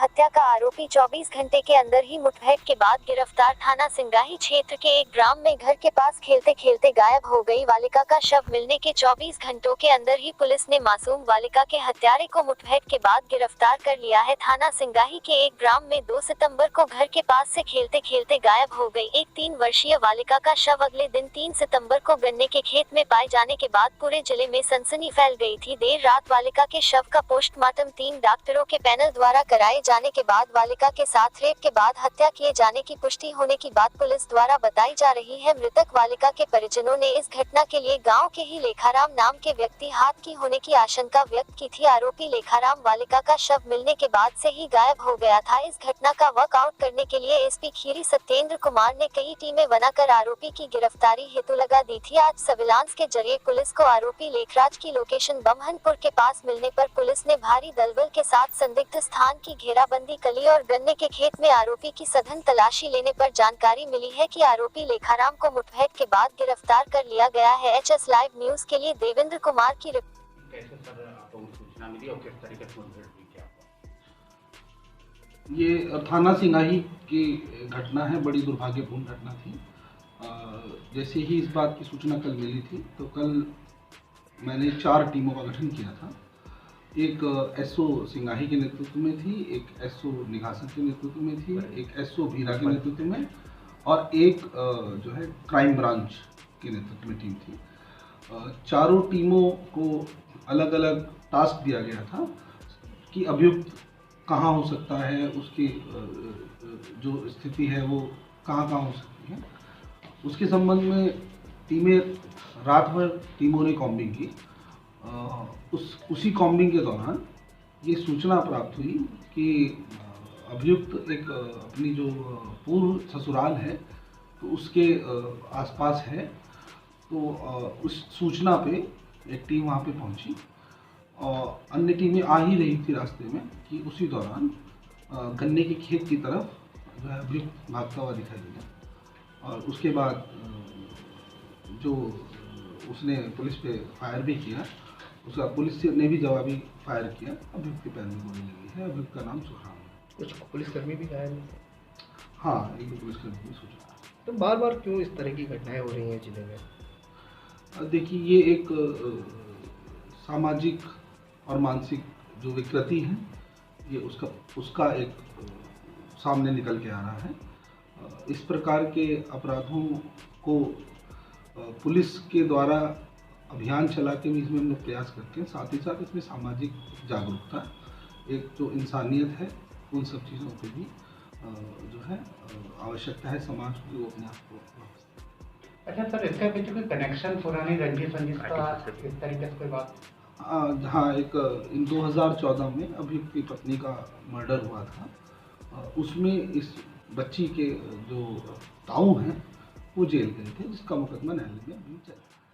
हत्या का आरोपी 24 घंटे के अंदर ही मुठभेड़ के बाद गिरफ्तार। थाना सिंगाही क्षेत्र के एक ग्राम में घर के पास खेलते खेलते गायब हो गई बालिका का शव मिलने के 24 घंटों के अंदर ही पुलिस ने मासूम बालिका के हत्यारे को मुठभेड़ के बाद गिरफ्तार कर लिया है। थाना सिंगाही के एक ग्राम में 2 सितंबर को घर के पास से खेलते खेलते गायब हो गई एक 3 वर्षीय बालिका का शव अगले दिन 3 सितंबर को गन्ने के खेत में पाए जाने के बाद पूरे जिले में सनसनी फैल गई थी। देर रात बालिका के शव का पोस्टमार्टम 3 डॉक्टरों के पैनल द्वारा कराए जाने के बाद बालिका के साथ रेप के बाद हत्या किए जाने की पुष्टि होने की बात पुलिस द्वारा बताई जा रही है। मृतक बालिका के परिजनों ने इस घटना के लिए गांव के ही लेखाराम नाम के व्यक्ति हाथ की होने की आशंका व्यक्त की थी। आरोपी लेखाराम बालिका का शव मिलने के बाद से ही गायब हो गया था। इस घटना का वर्कआउट करने के लिए एसपी खीरी सत्येंद्र कुमार ने कई टीमें बनाकर आरोपी की गिरफ्तारी हेतु लगा दी थी। आज सर्विलांस के जरिए पुलिस को आरोपी लेखराज की लोकेशन बमहनपुर के पास मिलने पर पुलिस ने भारी दलबल के साथ संदिग्ध स्थान की घेराबंदी कली और गन्ने के खेत में आरोपी की सघन तलाशी लेने पर जानकारी मिली है कि आरोपी लेखाराम को मुठभेड़ के बाद गिरफ्तार कर लिया गया है। एचएस लाइव न्यूज के लिए देवेंद्र कुमार की रिपोर्ट। कैसे सर आपको सूचना मिली और किस तरीके से मुठभेड़ हुई क्या? ये थाना सिंगाही की घटना है, बड़ी दुर्भाग्यपूर्ण घटना थी। जैसे ही इस बात की सूचना कल मिली थी तो कल मैंने 4 टीमों का गठन किया था। एक एसओ सिंगाही के नेतृत्व में थी, एक एसओ निघासन के नेतृत्व में थी, एक एसओ भीरा के नेतृत्व में और एक जो है क्राइम ब्रांच के नेतृत्व में टीम थी। चारों टीमों को अलग अलग टास्क दिया गया था कि अभियुक्त कहाँ हो सकता है, उसकी जो स्थिति है वो कहाँ हो सकती है। उसके संबंध में टीमें रात भर टीमों ने कॉम्बिंग की। उसी कॉम्बिंग के दौरान ये सूचना प्राप्त हुई कि अभियुक्त एक अपनी जो पूर्व ससुराल है तो उसके आसपास है। तो उस सूचना पे एक टीम वहाँ पे पहुँची और अन्य टीमें आ ही रही थी रास्ते में कि उसी दौरान गन्ने के खेत की तरफ जो है अभियुक्त भागता हुआ दिखाई दिया और उसके बाद जो उसने पुलिस पे फायर भी किया, उसका पुलिस ने भी जवाबी फायर किया। अभियुक्त के पैर में गोली लगी है। अभियुक्त का नाम सुखराम है। कुछ पुलिसकर्मी भी घायल हैं? हाँ, एक पुलिसकर्मी की सूचना है। तो बार बार क्यों इस तरह की घटनाएं हो रही हैं जिले में? देखिए, ये एक सामाजिक और मानसिक जो विकृति है, ये उसका एक सामने निकल के आ रहा है। इस प्रकार के अपराधों को पुलिस के द्वारा अभियान चला के भी इसमें हम लोग प्रयास करते हैं। साथ ही साथ इसमें सामाजिक जागरूकता, एक जो इंसानियत है, उन सब चीज़ों पे भी जो है आवश्यकता है समाज की वो अपने आप को। अच्छा सर, इसके पीछे कोई कनेक्शन पुरानी रंजिश का इस तरीके से कोई बात? हाँ, एक इन 2014 में अभियुक्त की पत्नी का मर्डर हुआ था। उसमें इस बच्ची के जो ताऊ हैं वो जेल गए थे, जिसका मुकदमा न्यायालय में अभी चल रहा है।